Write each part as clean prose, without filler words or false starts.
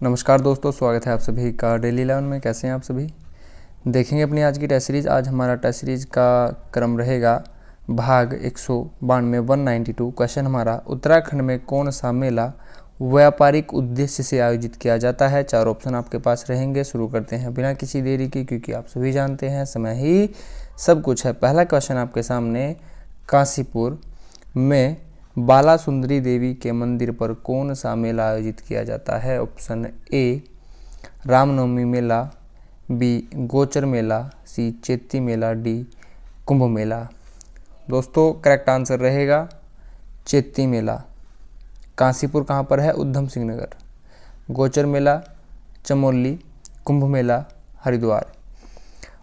नमस्कार दोस्तों, स्वागत है आप सभी का डेली 11 में। कैसे हैं आप सभी। देखेंगे अपनी आज की टेस्ट सीरीज़। आज हमारा टेस्ट सीरीज़ का क्रम रहेगा भाग 192 192। क्वेश्चन हमारा, उत्तराखंड में कौन सा मेला व्यापारिक उद्देश्य से आयोजित किया जाता है। 4 ऑप्शन आपके पास रहेंगे। शुरू करते हैं बिना किसी देरी के, क्योंकि आप सभी जानते हैं समय ही सब कुछ है। पहला क्वेश्चन आपके सामने, काशीपुर में बाला सुंदरी देवी के मंदिर पर कौन सा मेला आयोजित किया जाता है। ऑप्शन ए रामनवमी मेला, बी गोचर मेला, सी चैती मेला, डी कुंभ मेला। दोस्तों करेक्ट आंसर रहेगा चैती मेला। काशीपुर कहाँ पर है? उधम सिंह नगर। गोचर मेला चमोली, कुंभ मेला हरिद्वार।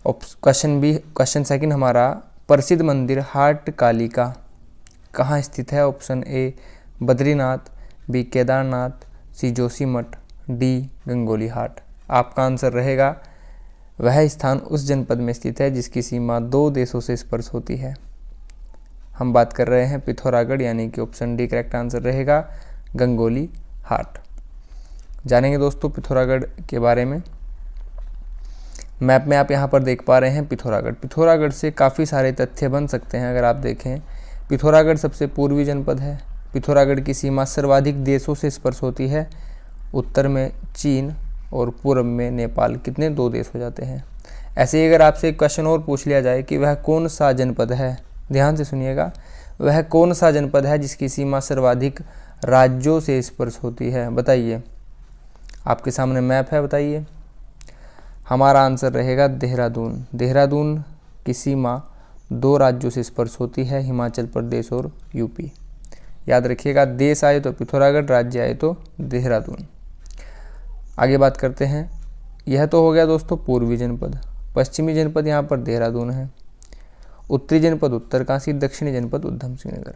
क्वेश्चन सेकंड हमारा, प्रसिद्ध मंदिर हाट काली का कहाँ स्थित है। Option A Badrinath, B Kedarnath, C Joshimath, D Gangolihat. आपका आंसर रहेगा वह स्थान उस जनपद में स्थित है जिसकी सीमा 2 देशों से स्पर्श होती है। हम बात कर रहे हैं पिथौरागढ़, यानी कि ऑप्शन डी करेक्ट आंसर रहेगा गंगोली हाट। जानेंगे दोस्तों पिथौरागढ़ के बारे में। मैप में आप यहाँ पर देख पा रहे हैं पिथौरागढ़ से काफ़ी सारे तथ्य बन सकते हैं। अगर आप देखें, पिथौरागढ़ सबसे पूर्वी जनपद है। पिथौरागढ़ की सीमा सर्वाधिक देशों से स्पर्श होती है। उत्तर में चीन और पूर्व में नेपाल। कितने? 2 देश हो जाते हैं। ऐसे ही अगर आपसे एक क्वेश्चन और पूछ लिया जाए कि वह कौन सा जनपद है, ध्यान से सुनिएगा, वह कौन सा जनपद है जिसकी सीमा सर्वाधिक राज्यों से स्पर्श होती है, बताइए। आपके सामने मैप है, बताइए। हमारा आंसर रहेगा देहरादून। देहरादून की सीमा 2 राज्यों से स्पर्श होती है, हिमाचल प्रदेश और यूपी। याद रखिएगा, देश आए तो पिथौरागढ़, राज्य आए तो देहरादून। आगे बात करते हैं। यह तो हो गया दोस्तों पूर्वी जनपद। पश्चिमी जनपद यहाँ पर देहरादून है। उत्तरी जनपद उत्तरकाशी, दक्षिणी जनपद उधम सिंह नगर।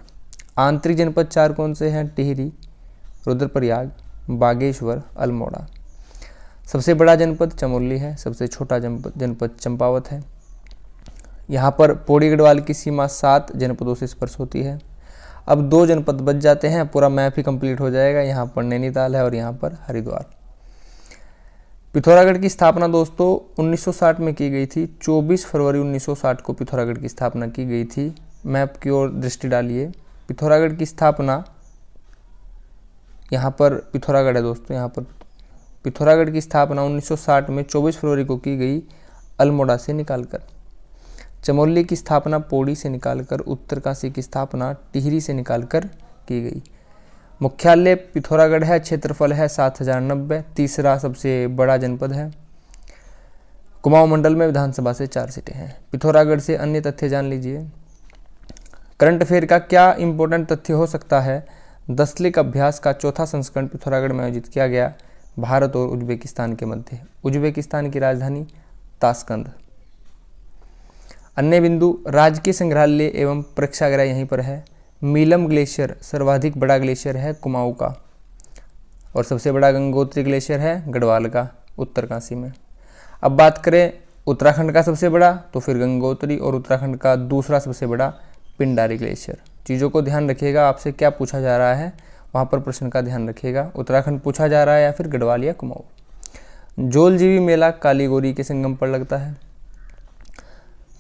आंतरिक जनपद 4 कौन से हैं? टिहरी, रुद्रप्रयाग, बागेश्वर, अल्मोड़ा। सबसे बड़ा जनपद चमोली है। सबसे छोटा जनपद चंपावत है। यहाँ पर पौड़ी गढ़वाल की सीमा 7 जनपदों से स्पर्श होती है। अब 2 जनपद बच जाते हैं, पूरा मैप ही कंप्लीट हो जाएगा। यहाँ पर नैनीताल है और यहाँ पर हरिद्वार। पिथौरागढ़ की स्थापना दोस्तों 1960 में की गई थी। 24 फरवरी 1960 को पिथौरागढ़ की स्थापना की गई थी। मैप की ओर दृष्टि डालिए। पिथौरागढ़ की स्थापना, यहाँ पर पिथौरागढ़ है दोस्तों, यहाँ पर पिथौरागढ़ की स्थापना 1960 में 24 फरवरी को की गई, अल्मोड़ा से निकालकर। चमोली की स्थापना पौड़ी से निकालकर, उत्तरकाशी की स्थापना टिहरी से निकालकर की गई। मुख्यालय पिथौरागढ़ है। क्षेत्रफल है 7090। तीसरा सबसे बड़ा जनपद है। कुमाऊं मंडल में विधानसभा से 4 सीटें हैं। पिथौरागढ़ से अन्य तथ्य जान लीजिए। करंट अफेयर का क्या इंपॉर्टेंट तथ्य हो सकता है? दस्तलिक अभ्यास का 4था संस्करण पिथौरागढ़ में आयोजित किया गया, भारत और उज्बेकिस्तान के मध्य। उज्बेकिस्तान की राजधानी ताशकंद। अन्य बिंदु, राजकीय संग्रहालय एवं प्रेक्षागृह यहीं पर है। मीलम ग्लेशियर सर्वाधिक बड़ा ग्लेशियर है कुमाऊं का, और सबसे बड़ा गंगोत्री ग्लेशियर है गढ़वाल का, उत्तरकाशी में। अब बात करें उत्तराखंड का सबसे बड़ा, तो फिर गंगोत्री, और उत्तराखंड का दूसरा सबसे बड़ा पिंडारी ग्लेशियर। चीज़ों को ध्यान रखिएगा, आपसे क्या पूछा जा रहा है वहाँ पर प्रश्न का ध्यान रखिएगा। उत्तराखंड पूछा जा रहा है या फिर गढ़वाल या कुमाऊं। जोलजीबी मेला कालीगोरी के संगम पर लगता है।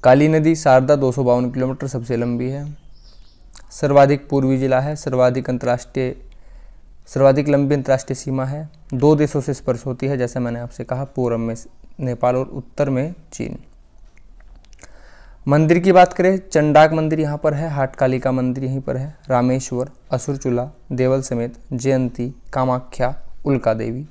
काली नदी शारदा 252 किलोमीटर सबसे लंबी है। सर्वाधिक पूर्वी जिला है। सर्वाधिक लंबी अंतर्राष्ट्रीय सीमा है। 2 देशों से स्पर्श होती है, जैसे मैंने आपसे कहा, पूर्व में नेपाल और उत्तर में चीन। मंदिर की बात करें, चंडाक मंदिर यहाँ पर है। हाट काली का मंदिर यहीं पर है। रामेश्वर, असुरचूला, देवल समेत, जयंती, कामाख्या, उल्का देवी।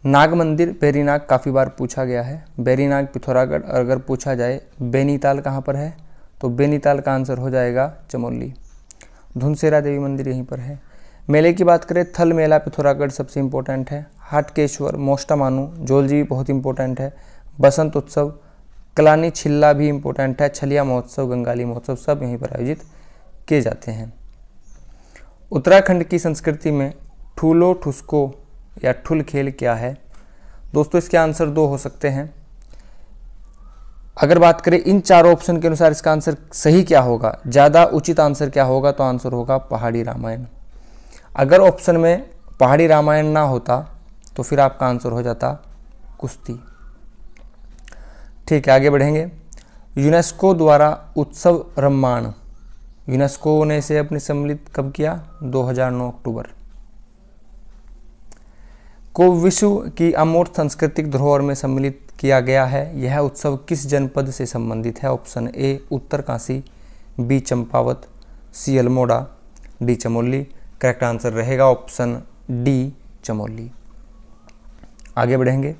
नाग मंदिर, बेरीनाग काफ़ी बार पूछा गया है। बेरीनाग पिथौरागढ़। अगर पूछा जाए बेनीताल कहाँ पर है, तो बेनीताल का आंसर हो जाएगा चमोली। धुनसेरा देवी मंदिर यहीं पर है। मेले की बात करें, थल मेला पिथौरागढ़ सबसे इम्पोर्टेंट है। हाटकेश्वर, मोस्टा मानू, जोलजीबी बहुत इंपॉर्टेंट है। बसंत उत्सव, कलानी छिल्ला भी इम्पोर्टेंट है। छलिया महोत्सव, गंगाली महोत्सव सब यहीं पर आयोजित किए जाते हैं। उत्तराखंड की संस्कृति में ठूलो ठुसको या ठुल खेल क्या है? दोस्तों इसके आंसर 2 हो सकते हैं। अगर बात करें इन 4 ऑप्शन के अनुसार इसका आंसर सही क्या होगा, ज़्यादा उचित आंसर क्या होगा, तो आंसर होगा पहाड़ी रामायण। अगर ऑप्शन में पहाड़ी रामायण ना होता तो फिर आपका आंसर हो जाता कुश्ती। ठीक है, आगे बढ़ेंगे। यूनेस्को द्वारा उत्सव रम्माण, यूनेस्को ने इसे अपने सम्मिलित कब किया? 2009 अक्टूबर को विश्व की अमूर्त सांस्कृतिक धरोहर में सम्मिलित किया गया है। यह उत्सव किस जनपद से संबंधित है? Option A Uttarkashi, B Champawat, C Almora, D Chamoli. Correct answer रहेगा ऑप्शन डी चमोली। आगे बढ़ेंगे।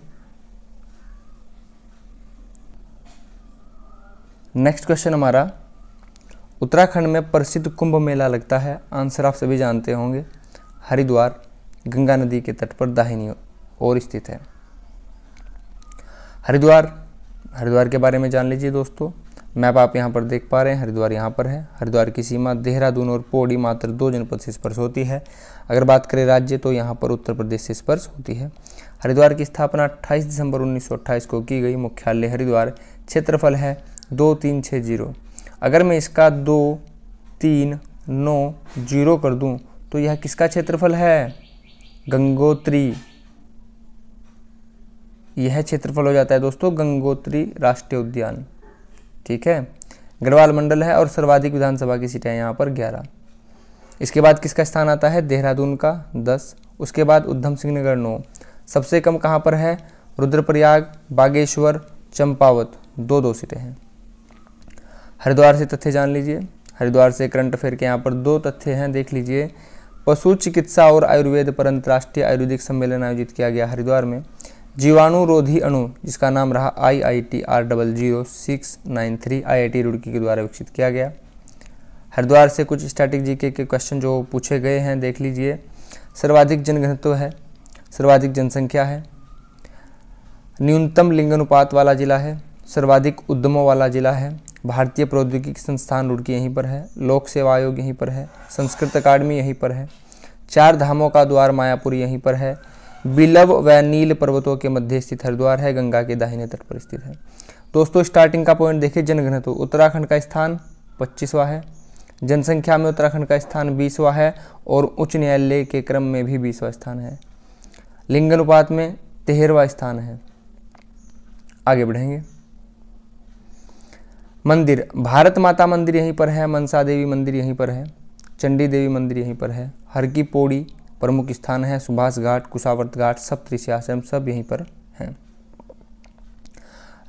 नेक्स्ट क्वेश्चन हमारा, उत्तराखंड में प्रसिद्ध कुंभ मेला लगता है। आंसर आप सभी जानते होंगे, हरिद्वार गंगा नदी के तट पर दाहिनी ओर स्थित है। हरिद्वार के बारे में जान लीजिए दोस्तों। मैप आप यहाँ पर देख पा रहे हैं, हरिद्वार यहाँ पर है। हरिद्वार की सीमा देहरादून और पौड़ी मात्र 2 जनपद से स्पर्श होती है। अगर बात करें राज्य तो यहाँ पर उत्तर प्रदेश से स्पर्श होती है। हरिद्वार की स्थापना 28 दिसंबर 1928 को की गई। मुख्यालय हरिद्वार। क्षेत्रफल है 2360। अगर मैं इसका 2390 कर दूं तो यह किसका क्षेत्रफल है? गंगोत्री। यह क्षेत्रफल हो जाता है दोस्तों गंगोत्री राष्ट्रीय उद्यान। ठीक है, गढ़वाल मंडल है और सर्वाधिक विधानसभा की सीटें यहाँ पर 11। इसके बाद किसका स्थान आता है? देहरादून का 10। उसके बाद उधम सिंह नगर 9। सबसे कम कहाँ पर है? रुद्रप्रयाग, बागेश्वर, चंपावत, 2 सीटें हैं। हरिद्वार से तथ्य जान लीजिए। हरिद्वार से करंट अफेयर के यहाँ पर 2 तथ्य हैं, देख लीजिए। पशु चिकित्सा और आयुर्वेद पर अंतर्राष्ट्रीय आयुर्वेदिक सम्मेलन आयोजित किया गया हरिद्वार में। जीवाणुरोधी अणु जिसका नाम रहा IIT R00693 IIT रुड़की के द्वारा विकसित किया गया। हरिद्वार से कुछ स्टैटिक जीके के क्वेश्चन जो पूछे गए हैं देख लीजिए। सर्वाधिक जनघनत्व है, सर्वाधिक जनसंख्या है, न्यूनतम लिंगानुपात वाला जिला है, सर्वाधिक उद्यमों वाला जिला है, भारतीय प्रौद्योगिकी संस्थान रुड़की यहीं पर है, लोक सेवा आयोग यहीं पर है, संस्कृत अकादमी यहीं पर है, 4 धामों का द्वार मायापुर यहीं पर है, बिलव व नील पर्वतों के मध्य स्थित हरिद्वार है, गंगा के दाहिने तट पर स्थित है। दोस्तों स्टार्टिंग का पॉइंट देखिए, जनघनत्व उत्तराखंड का स्थान 25वां है, जनसंख्या में उत्तराखंड का स्थान 20वां है और उच्च न्यायालय के क्रम में भी 20वां स्थान है। लिंगानुपात में 13वां स्थान है। आगे बढ़ेंगे। मंदिर, भारत माता मंदिर यहीं पर है, मनसा देवी मंदिर यहीं पर है, चंडी देवी मंदिर यहीं पर है, हर की पौड़ी प्रमुख स्थान है, सुभाष घाट, कुशावर्त घाट, सप्तऋषि आश्रम सब यहीं पर हैं।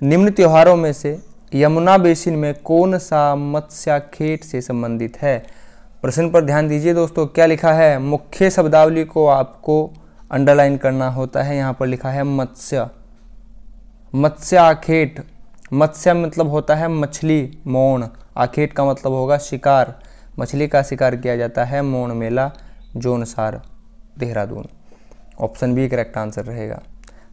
निम्न त्योहारों में से यमुना बेसिन में कौन सा मत्स्याखेट से संबंधित है? प्रश्न पर ध्यान दीजिए दोस्तों, क्या लिखा है? मुख्य शब्दावली को आपको अंडरलाइन करना होता है। यहाँ पर लिखा है मत्स्य, मत्स्याखेट। मत्स्य मतलब होता है मछली, मौन। आखेट का मतलब होगा शिकार, मछली का शिकार किया जाता है। Maun Mela, Jaunsar, Dehradun. Option B correct answer रहेगा।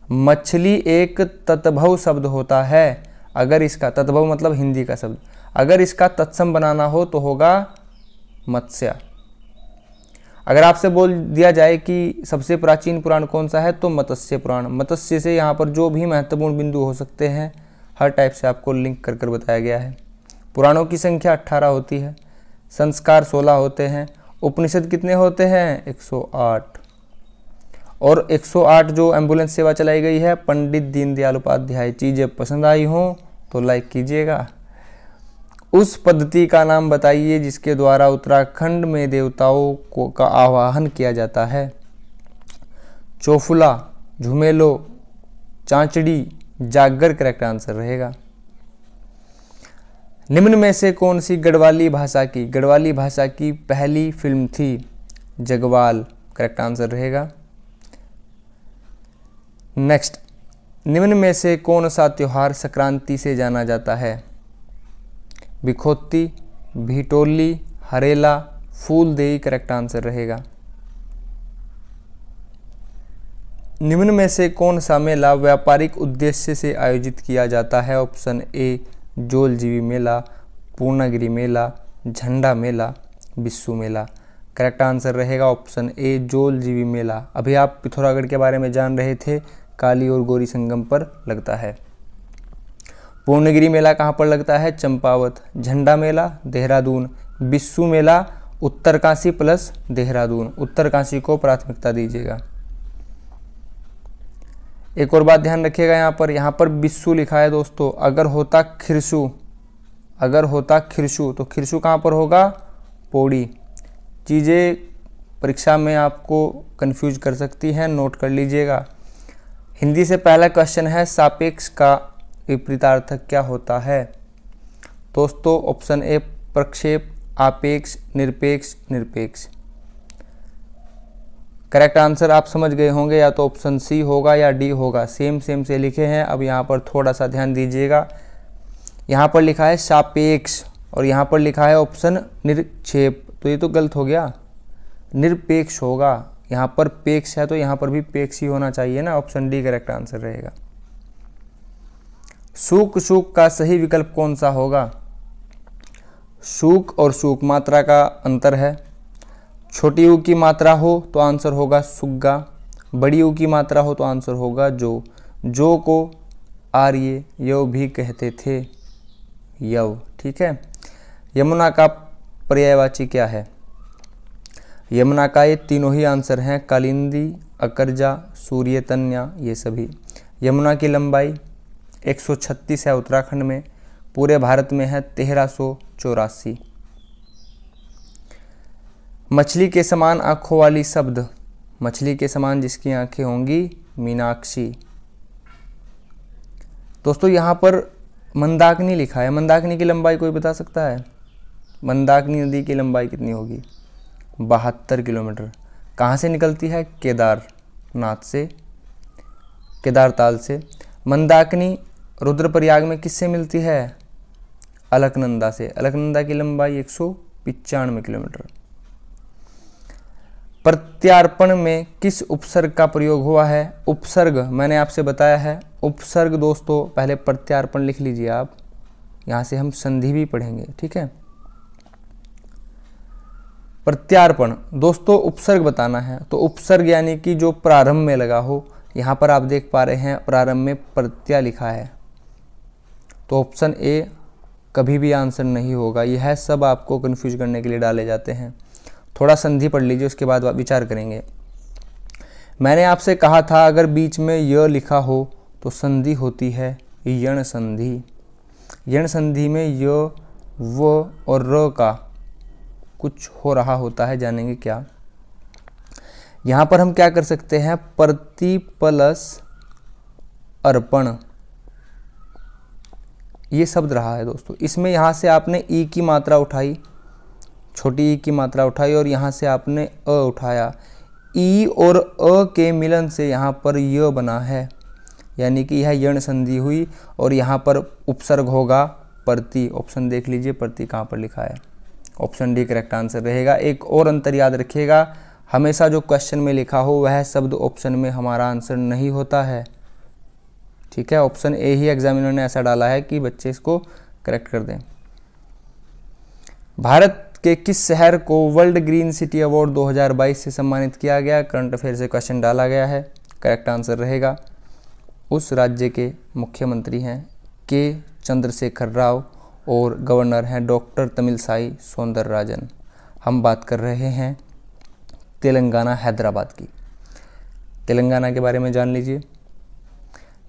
मछली एक तत्भव शब्द होता है। अगर इसका तत्भव मतलब हिंदी का शब्द, अगर इसका तत्सम बनाना हो तो होगा मत्स्य। अगर आपसे बोल दिया जाए कि सबसे प्राचीन पुराण कौन सा है तो मत्स्य पुराण। मत्स्य से यहाँ पर जो भी महत्वपूर्ण बिंदु हो सकते हैं हर टाइप से आपको लिंक कर कर बताया गया है। पुराणों की संख्या 18 होती है, संस्कार 16 होते हैं, उपनिषद कितने होते हैं? 108। और 108 जो एम्बुलेंस सेवा चलाई गई है पंडित दीनदयाल उपाध्याय। चीज़ें पसंद आई हो तो लाइक कीजिएगा। उस पद्धति का नाम बताइए जिसके द्वारा उत्तराखंड में देवताओं को का आवाहन किया जाता है। चौफुला, झुमेलो, चांचड़ी, जागर करेक्ट आंसर रहेगा। निम्न में से कौन सी गढ़वाली भाषा की पहली फिल्म थी? जगवाल करेक्ट आंसर रहेगा। नेक्स्ट, निम्न में से कौन सा त्योहार संक्रांति से जाना जाता है? बिखोत्ती, भीटोली, हरेला, फूलदेई करेक्ट आंसर रहेगा। निम्न में से कौन सा मेला व्यापारिक उद्देश्य से आयोजित किया जाता है? ऑप्शन ए जोलजीबी मेला, पूर्णागिरी मेला, झंडा मेला, बिस्सू मेला। करेक्ट आंसर रहेगा ऑप्शन ए जोलजीबी मेला। अभी आप पिथौरागढ़ के बारे में जान रहे थे, काली और गोरी संगम पर लगता है। पूर्णगिरी मेला कहाँ पर लगता है? चंपावत। झंडा मेला देहरादून, बिस्सू मेला उत्तरकाशी प्लस देहरादून, उत्तरकाशी को प्राथमिकता दीजिएगा। एक और बात ध्यान रखिएगा, यहाँ पर बिस्सू लिखा है दोस्तों। अगर होता खिरसू तो खिरसू कहाँ पर होगा? पौड़ी। चीज़ें परीक्षा में आपको कंफ्यूज कर सकती हैं, नोट कर लीजिएगा। हिंदी से पहला क्वेश्चन है, सापेक्ष का विपरीतार्थक क्या होता है? दोस्तों ऑप्शन ए प्रक्षेप, आपेक्ष, निरपेक्ष, निरपेक्ष। करेक्ट आंसर आप समझ गए होंगे, या तो ऑप्शन सी होगा या डी होगा। सेम से लिखे हैं। अब यहाँ पर थोड़ा सा ध्यान दीजिएगा। यहाँ पर लिखा है सापेक्ष और यहाँ पर लिखा है ऑप्शन निरक्षेप, तो ये तो गलत हो गया, निरपेक्ष होगा। यहाँ पर पेक्ष है तो यहाँ पर भी पेक्ष ही होना चाहिए ना। ऑप्शन डी करेक्ट आंसर रहेगा। सूक का सही विकल्प कौन सा होगा? सूक और सूक मात्रा का अंतर है। छोटी ऊ की मात्रा हो तो आंसर होगा सुग्गा, बड़ी ऊ की मात्रा हो तो आंसर होगा जो को आर्य यव भी कहते थे, यव। ठीक है। यमुना का पर्यायवाची क्या है? यमुना का ये तीनों ही आंसर हैं, कालिंदी, अकरजा, सूर्यतन्या, ये सभी। यमुना की लंबाई 136 है उत्तराखंड में, पूरे भारत में है 1384। मछली के समान आंखों वाली शब्द, मछली के समान जिसकी आंखें होंगी, मीनाक्षी। दोस्तों यहाँ पर मंदाकिनी लिखा है, मंदाकिनी की लंबाई कोई बता सकता है? मंदाकिनी नदी की लंबाई कितनी होगी? 72 किलोमीटर। कहाँ से निकलती है? केदारनाथ से, केदारताल से। मंदाकिनी रुद्रप्रयाग में किससे मिलती है? अलकनंदा से। अलकनंदा की लंबाई 195 किलोमीटर। प्रत्यार्पण में किस उपसर्ग का प्रयोग हुआ है? उपसर्ग मैंने आपसे बताया है। उपसर्ग दोस्तों पहले प्रत्यार्पण लिख लीजिए आप, यहाँ से हम संधि भी पढ़ेंगे। ठीक है। प्रत्यार्पण दोस्तों उपसर्ग बताना है, तो उपसर्ग यानी कि जो प्रारंभ में लगा हो। यहाँ पर आप देख पा रहे हैं प्रारंभ में प्रत्यय लिखा है, तो ऑप्शन ए कभी भी आंसर नहीं होगा। यह सब आपको कंफ्यूज करने के लिए डाले जाते हैं। थोड़ा संधि पढ़ लीजिए, उसके बाद विचार करेंगे। मैंने आपसे कहा था अगर बीच में य लिखा हो तो संधि होती है यण संधि। यण संधि में य, व और र का कुछ हो रहा होता है, जानेंगे क्या। यहाँ पर हम क्या कर सकते हैं? प्रति प्लस अर्पण, ये शब्द रहा है दोस्तों। इसमें यहाँ से आपने ई की मात्रा उठाई, छोटी ई की मात्रा उठाई, और यहाँ से आपने अ उठाया। ई और अ के मिलन से यहाँ पर य बना है, यानी कि यह यण संधि हुई, और यहाँ पर उपसर्ग होगा प्रति। ऑप्शन देख लीजिए, प्रति कहाँ पर लिखा है। ऑप्शन डी करेक्ट आंसर रहेगा। एक और अंतर याद रखिएगा, हमेशा जो क्वेश्चन में लिखा हो वह शब्द ऑप्शन में हमारा आंसर नहीं होता है। ठीक है। ऑप्शन ए ही एग्जामिनर ने ऐसा डाला है कि बच्चे इसको करेक्ट कर दें। भारत के किस शहर को वर्ल्ड ग्रीन सिटी अवार्ड 2022 से सम्मानित किया गया? करंट अफेयर से क्वेश्चन डाला गया है। करेक्ट आंसर रहेगा उस राज्य के मुख्यमंत्री हैं के चंद्रशेखर राव और गवर्नर हैं डॉक्टर तमिलसाई सौंदरराजन। हम बात कर रहे हैं तेलंगाना हैदराबाद की। तेलंगाना के बारे में जान लीजिए।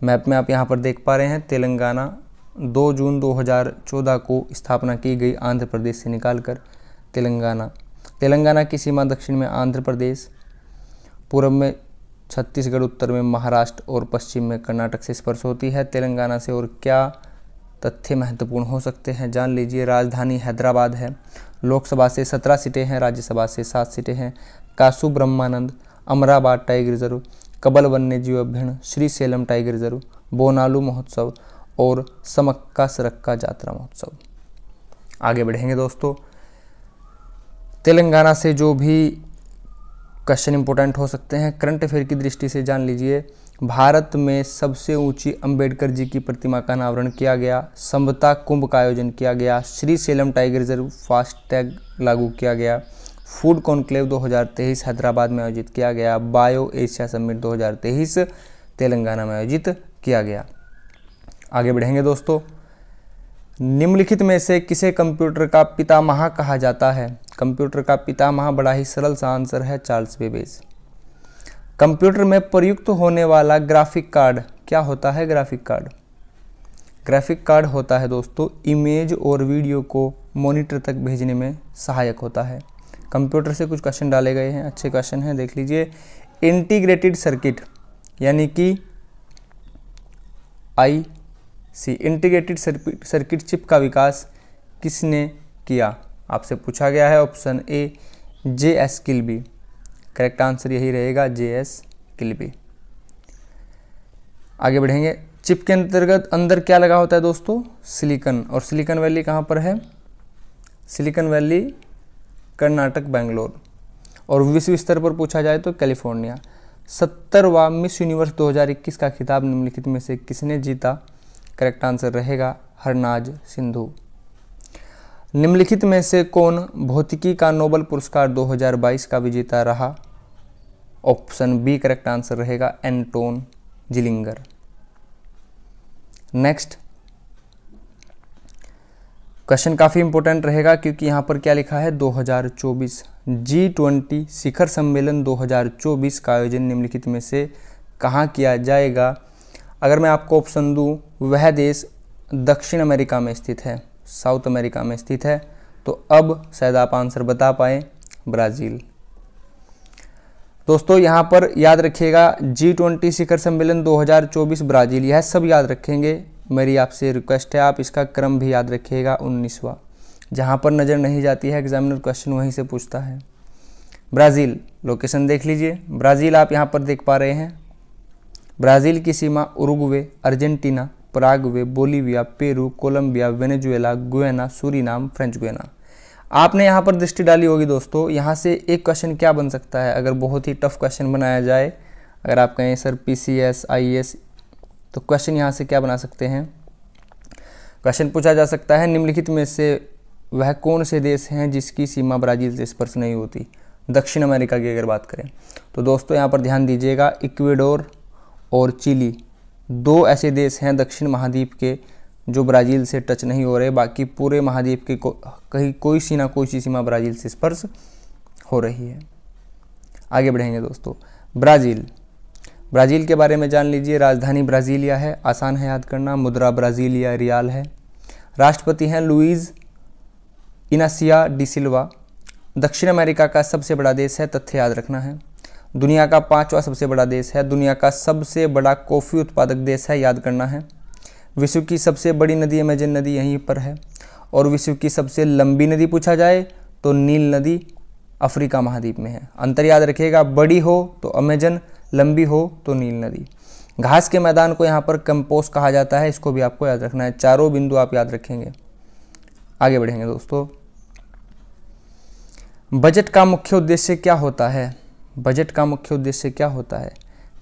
मैप में आप यहाँ पर देख पा रहे हैं, तेलंगाना 2 जून 2014 को स्थापना की गई आंध्र प्रदेश से निकालकर तेलंगाना की सीमा दक्षिण में आंध्र प्रदेश, पूर्व में छत्तीसगढ़, उत्तर में महाराष्ट्र और पश्चिम में कर्नाटक से स्पर्श होती है। तेलंगाना से और क्या तथ्य महत्वपूर्ण हो सकते हैं, जान लीजिए। राजधानी हैदराबाद है। लोकसभा से 17 सीटें हैं, राज्यसभा से 7 सीटें हैं। कासु ब्रह्मानंद, अमराबाद टाइगर रिजर्व, कबल वन्यजीव अभ्यारण्य, श्री सेलम टाइगर रिजर्व, बोनालू महोत्सव और समक्का सरक्का जात्रा महोत्सव। आगे बढ़ेंगे दोस्तों। तेलंगाना से जो भी क्वेश्चन इंपॉर्टेंट हो सकते हैं करंट अफेयर की दृष्टि से जान लीजिए। भारत में सबसे ऊंची अंबेडकर जी की प्रतिमा का अनावरण किया गया। समता कुंभ का आयोजन किया गया। Shri Salem tiger reserve FASTag लागू किया गया। फूड कॉन्क्लेव 2023 हैदराबाद में आयोजित किया गया। बायो एशिया समिट 2023 तेलंगाना में आयोजित किया गया। आगे बढ़ेंगे दोस्तों। निम्नलिखित में से किसे कंप्यूटर का पितामह कहा जाता है? कंप्यूटर का पितामह बड़ा ही सरल सा आंसर है चार्ल्स बेबेज। कंप्यूटर में प्रयुक्त होने वाला ग्राफिक कार्ड क्या होता है? ग्राफिक कार्ड, ग्राफिक कार्ड होता है दोस्तों इमेज और वीडियो को मॉनिटर तक भेजने में सहायक होता है। कंप्यूटर से कुछ क्वेश्चन डाले गए हैं, अच्छे क्वेश्चन हैं, देख लीजिए। इंटीग्रेटेड सर्किट यानी कि IC इंटीग्रेटेड सर्किट चिप का विकास किसने किया? आपसे पूछा गया है। ऑप्शन ए JS किल्बी, करेक्ट आंसर यही रहेगा JS किल्बी। आगे बढ़ेंगे। चिप के अंतर्गत अंदर क्या लगा होता है दोस्तों? सिलिकॉन। और सिलिकॉन वैली कहाँ पर है? Silicon valley Karnataka, Bangalore. और विश्व स्तर पर पूछा जाए तो कैलिफोर्निया। 70वां मिस यूनिवर्स 2021 का खिताब निम्नलिखित में से किसने जीता? करेक्ट आंसर रहेगा हरनाज सिंधु। निम्नलिखित में से कौन भौतिकी का नोबेल पुरस्कार 2022 का विजेता रहा? ऑप्शन बी करेक्ट आंसर रहेगा एंटोन जिलिंगर। नेक्स्ट क्वेश्चन काफ़ी इंपॉर्टेंट रहेगा क्योंकि यहाँ पर क्या लिखा है? 2024 G20 शिखर सम्मेलन 2024 का आयोजन निम्नलिखित में से कहाँ किया जाएगा? अगर मैं आपको ऑप्शन दूँ, वह देश दक्षिण अमेरिका में स्थित है, साउथ अमेरिका में स्थित है। तो अब शायद आप आंसर बता पाएँ, ब्राज़ील। दोस्तों यहाँ पर याद रखिएगा G20 शिखर सम्मेलन 2024 ब्राज़ील, यह सब याद रखेंगे। मेरी आपसे रिक्वेस्ट है आप इसका क्रम भी याद रखिएगा 19वां। जहाँ पर नज़र नहीं जाती है एग्जामिनर क्वेश्चन वहीं से पूछता है। ब्राज़ील लोकेशन देख लीजिए। ब्राज़ील आप यहाँ पर देख पा रहे हैं। ब्राज़ील की सीमा Uruguay, Argentina, Paraguay, Bolivia, Peru, Colombia, Venezuela, Guyana, Suriname, French Guiana. आपने यहाँ पर दृष्टि डाली होगी दोस्तों। यहाँ से एक क्वेश्चन क्या बन सकता है अगर बहुत ही टफ क्वेश्चन बनाया जाए? अगर आप कहें सर PCS IAS, तो क्वेश्चन यहाँ से क्या बना सकते हैं? क्वेश्चन पूछा जा सकता है निम्नलिखित में से वह कौन से देश हैं जिसकी सीमा ब्राज़ील से स्पर्श नहीं होती? दक्षिण अमेरिका की अगर बात करें तो दोस्तों यहाँ पर ध्यान दीजिएगा, इक्वेडोर और चिली 2 ऐसे देश हैं दक्षिण महाद्वीप के जो ब्राज़ील से टच नहीं हो रहे। बाकी पूरे महाद्वीप के कहीं कोई सी ना कोई सी सीमा ब्राज़ील से स्पर्श हो रही है। आगे बढ़ेंगे दोस्तों। ब्राज़ील के बारे में जान लीजिए। राजधानी ब्राज़ीलिया है, आसान है याद करना। मुद्रा ब्राज़ीलिया रियाल है। राष्ट्रपति हैं लुइज इनासिया डी सिल्वा। दक्षिण अमेरिका का सबसे बड़ा देश है, तथ्य याद रखना है। दुनिया का 5वां सबसे बड़ा देश है। दुनिया का सबसे बड़ा कॉफ़ी उत्पादक देश है, याद करना है। विश्व की सबसे बड़ी नदी अमेजन नदी यहीं पर है। और विश्व की सबसे लंबी नदी पूछा जाए तो नील नदी अफ्रीका महाद्वीप में है। अंतर याद रखिएगा, बड़ी हो तो अमेजन, लंबी हो तो नील नदी। घास के मैदान को यहाँ पर कंपोस्ट कहा जाता है, इसको भी आपको याद रखना है। चारों बिंदु आप याद रखेंगे। आगे बढ़ेंगे दोस्तों। बजट का मुख्य उद्देश्य क्या होता है? बजट का मुख्य उद्देश्य क्या होता है?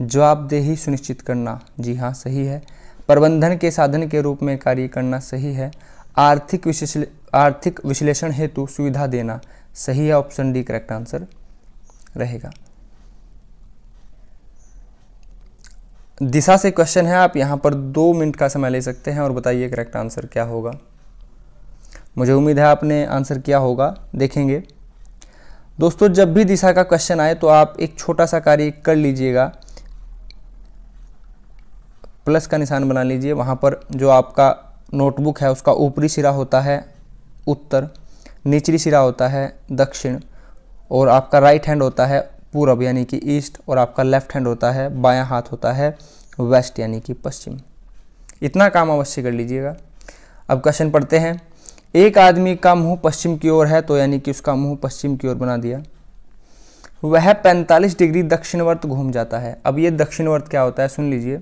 जवाबदेही सुनिश्चित करना, जी हाँ सही है। प्रबंधन के साधन के रूप में कार्य करना, सही है। आर्थिक विश्लेषण हेतु सुविधा देना, सही है। ऑप्शन डी करेक्ट आंसर रहेगा। दिशा से क्वेश्चन है, आप यहाँ पर 2 मिनट का समय ले सकते हैं और बताइए करेक्ट आंसर क्या होगा। मुझे उम्मीद है आपने आंसर किया होगा, देखेंगे। दोस्तों जब भी दिशा का क्वेश्चन आए तो आप एक छोटा सा कार्य कर लीजिएगा, प्लस का निशान बना लीजिए। वहाँ पर जो आपका नोटबुक है उसका ऊपरी सिरा होता है उत्तर, निचली सिरा होता है दक्षिण, और आपका राइट हैंड होता है पूरब यानी कि ईस्ट, और आपका लेफ्ट हैंड होता है, बायां हाथ होता है वेस्ट यानी कि पश्चिम। इतना काम अवश्य कर लीजिएगा। अब क्वेश्चन पढ़ते हैं। एक आदमी का मुंह पश्चिम की ओर है, तो यानी कि उसका मुंह पश्चिम की ओर बना दिया। वह 45 डिग्री दक्षिणवर्त घूम जाता है। अब ये दक्षिणवर्त क्या होता है सुन लीजिए।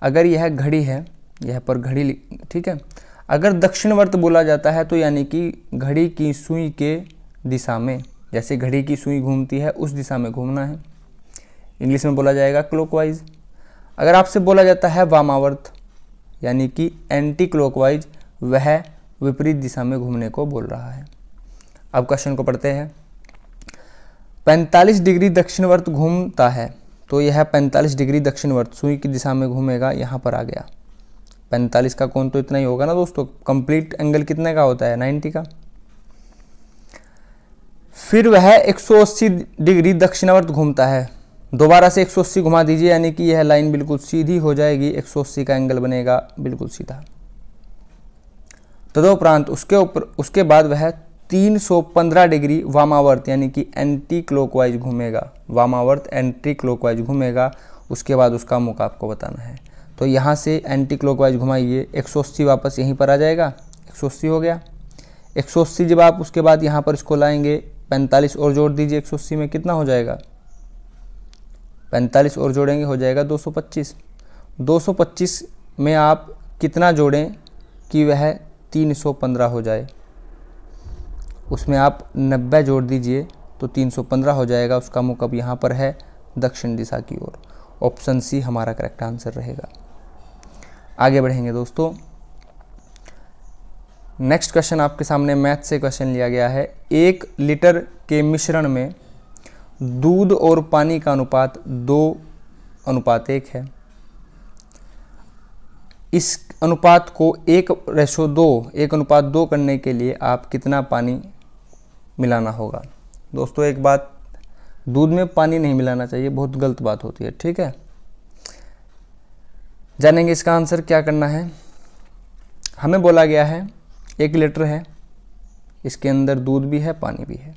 अगर यह घड़ी है, यह पर घड़ी, ठीक है, अगर दक्षिणवर्त बोला जाता है तो यानी कि घड़ी की सुई के दिशा में, जैसे घड़ी की सुई घूमती है उस दिशा में घूमना है। इंग्लिश में बोला जाएगा क्लॉकवाइज। अगर आपसे बोला जाता है वामावर्त यानी कि एंटी क्लॉकवाइज, वह विपरीत दिशा में घूमने को बोल रहा है। अब क्वेश्चन को पढ़ते हैं। 45 डिग्री दक्षिणवर्त घूमता है, तो यह 45 डिग्री दक्षिणवर्त सुई की दिशा में घूमेगा, यहाँ पर आ गया। 45 का कोण तो इतना ही होगा ना दोस्तों। कंप्लीट एंगल कितने का होता है? 90 का। फिर वह 180 डिग्री दक्षिणावर्त घूमता है। दोबारा से 180 घुमा दीजिए, यानी कि यह लाइन बिल्कुल सीधी हो जाएगी, 180 का एंगल बनेगा बिल्कुल सीधा। तदुपरांत उसके बाद वह 315 डिग्री वामावर्त यानी कि एंटी क्लॉकवाइज घूमेगा। वामावर्त एंटी क्लॉकवाइज घूमेगा। उसके बाद उसका मुख आपको बताना है। तो यहाँ से एंटी क्लॉकवाइज घुमाइए, 180 वापस यहीं पर आ जाएगा, 180 हो गया। 180 जब आप उसके बाद यहाँ पर इसको लाएंगे, 45 और जोड़ दीजिए 180 में, कितना हो जाएगा? 45 और जोड़ेंगे हो जाएगा 225। 225 में आप कितना जोड़ें कि वह 315 हो जाए? उसमें आप 90 जोड़ दीजिए तो 315 हो जाएगा। उसका मुख अब यहाँ पर है दक्षिण दिशा की ओर। ऑप्शन सी हमारा करेक्ट आंसर रहेगा। आगे बढ़ेंगे दोस्तों। नेक्स्ट क्वेश्चन आपके सामने मैथ से क्वेश्चन लिया गया है। 1 लीटर के मिश्रण में दूध और पानी का अनुपात 2:1 है। इस अनुपात को 1:2 करने के लिए आप कितना पानी मिलाना होगा? दोस्तों एक बात, दूध में पानी नहीं मिलाना चाहिए, बहुत गलत बात होती है, ठीक है। जानेंगे इसका आंसर क्या करना है। हमें बोला गया है 1 लीटर है, इसके अंदर दूध भी है पानी भी है।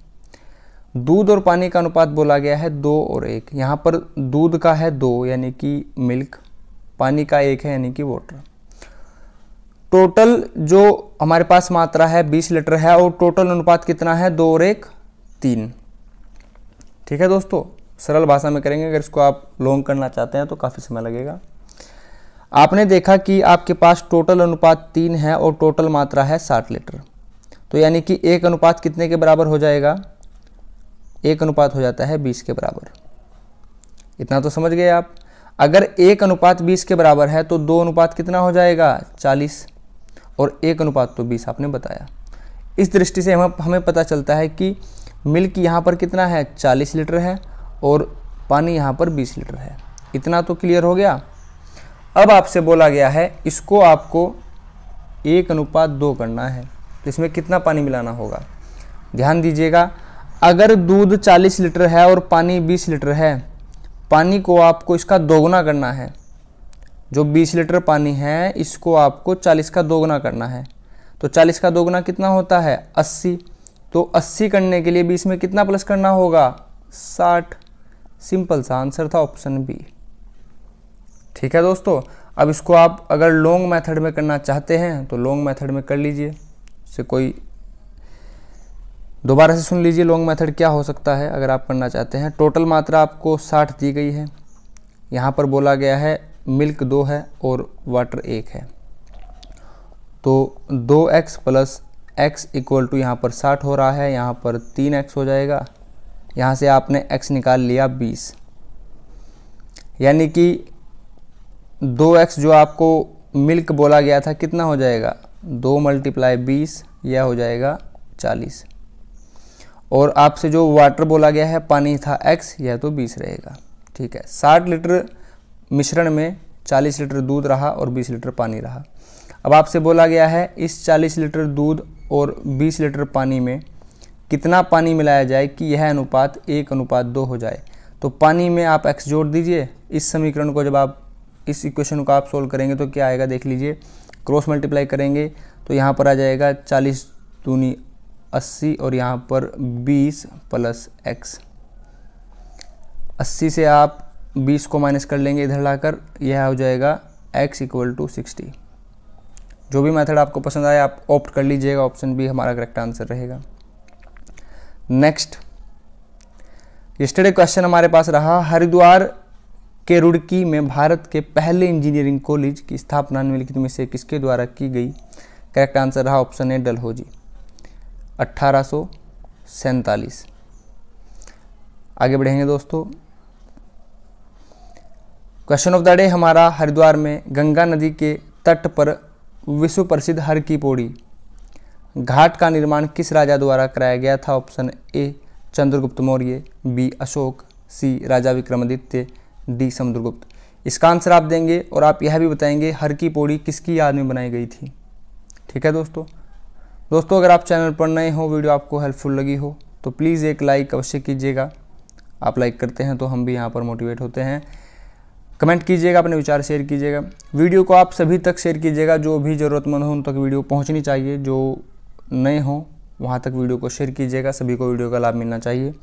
दूध और पानी का अनुपात बोला गया है 2:1। यहाँ पर दूध का है 2 यानी कि मिल्क, पानी का 1 है यानी कि वाटर। टोटल जो हमारे पास मात्रा है 20 लीटर है और टोटल अनुपात कितना है? 2:1 3। ठीक है दोस्तों, सरल भाषा में करेंगे। अगर इसको आप लॉन्ग करना चाहते हैं तो काफ़ी समय लगेगा। आपने देखा कि आपके पास टोटल अनुपात 3 है और टोटल मात्रा है 60 लीटर। तो यानी कि 1 अनुपात कितने के बराबर हो जाएगा? 1 अनुपात हो जाता है 20 के बराबर। इतना तो समझ गए आप। अगर 1 अनुपात 20 के बराबर है तो 2 अनुपात कितना हो जाएगा? 40, और 1 अनुपात तो 20 आपने बताया। इस दृष्टि से हमें पता चलता है कि मिल्क यहाँ पर कितना है? 40 लीटर है और पानी यहाँ पर 20 लीटर है। इतना तो क्लियर हो गया। अब आपसे बोला गया है इसको आपको 1:2 करना है, तो इसमें कितना पानी मिलाना होगा? ध्यान दीजिएगा, अगर दूध 40 लीटर है और पानी 20 लीटर है, पानी को आपको इसका दोगुना करना है। जो 20 लीटर पानी है इसको आपको 40 का दोगुना करना है। तो 40 का दोगुना कितना होता है? 80। तो 80 करने के लिए 20 में कितना प्लस करना होगा? 60। सिंपल सा आंसर था ऑप्शन बी। ठीक है दोस्तों, अब इसको आप अगर लॉन्ग मेथड में करना चाहते हैं तो लॉन्ग मेथड में कर लीजिए। इससे कोई दोबारा से सुन लीजिए लॉन्ग मेथड क्या हो सकता है अगर आप करना चाहते हैं। टोटल मात्रा आपको 60 दी गई है। यहाँ पर बोला गया है मिल्क 2 है और वाटर 1 है। तो 2x plus x equal to यहाँ पर 60 हो रहा है, यहाँ पर 3x हो जाएगा। यहाँ से आपने x निकाल लिया 20, यानी कि 2x जो आपको मिल्क बोला गया था कितना हो जाएगा? 2 × 20 यह हो जाएगा 40। और आपसे जो वाटर बोला गया है पानी था x, यह तो 20 रहेगा। ठीक है, 60 लीटर मिश्रण में 40 लीटर दूध रहा और 20 लीटर पानी रहा। अब आपसे बोला गया है इस 40 लीटर दूध और 20 लीटर पानी में कितना पानी मिलाया जाए कि यह अनुपात 1:2 हो जाए। तो पानी में आप x जोड़ दीजिए। इस समीकरण को जब आप इस इक्वेशन को आप सोल्व करेंगे तो क्या आएगा देख लीजिए। क्रॉस मल्टीप्लाई करेंगे तो यहाँ पर आ जाएगा 40 दूनी 80 और यहाँ पर 20 प्लस x। 80 से आप 20 को माइनस कर लेंगे इधर लाकर, यह हो जाएगा x इक्वल टू 60। जो भी मेथड आपको पसंद आए आप ऑप्ट कर लीजिएगा। ऑप्शन बी हमारा करेक्ट आंसर रहेगा। नेक्स्ट, यस्टरडे क्वेश्चन हमारे पास रहा, हरिद्वार के रुड़की में भारत के पहले इंजीनियरिंग कॉलेज की स्थापना निम्नलिखित में से किसके द्वारा की गई? करेक्ट आंसर रहा ऑप्शन ए डलहौजी, 1847। आगे बढ़ेंगे दोस्तों। क्वेश्चन ऑफ द डे हमारा, हरिद्वार में गंगा नदी के तट पर विश्व प्रसिद्ध हर की पौड़ी घाट का निर्माण किस राजा द्वारा कराया गया था? Option A Chandragupta Maurya, B Ashok, C Raja Vikramaditya, D Samudragupta. इसका आंसर आप देंगे और आप यह भी बताएंगे हर की पौड़ी किसकी याद में बनाई गई थी। ठीक है दोस्तों अगर आप चैनल पर नए हो, वीडियो आपको हेल्पफुल लगी हो तो प्लीज़ एक लाइक अवश्य कीजिएगा। आप लाइक करते हैं तो हम भी यहाँ पर मोटिवेट होते हैं। कमेंट कीजिएगा, अपने विचार शेयर कीजिएगा। वीडियो को आप सभी तक शेयर कीजिएगा, जो भी ज़रूरतमंद हो उन तक वीडियो पहुँचनी चाहिए। जो नए हों वहाँ तक वीडियो को शेयर कीजिएगा, सभी को वीडियो का लाभ मिलना चाहिए।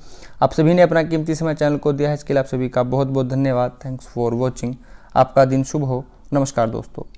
आप सभी ने अपना कीमती समय चैनल को दिया है, इसके लिए आप सभी का बहुत बहुत धन्यवाद। Thanks for watching. आपका दिन शुभ हो। नमस्कार दोस्तों।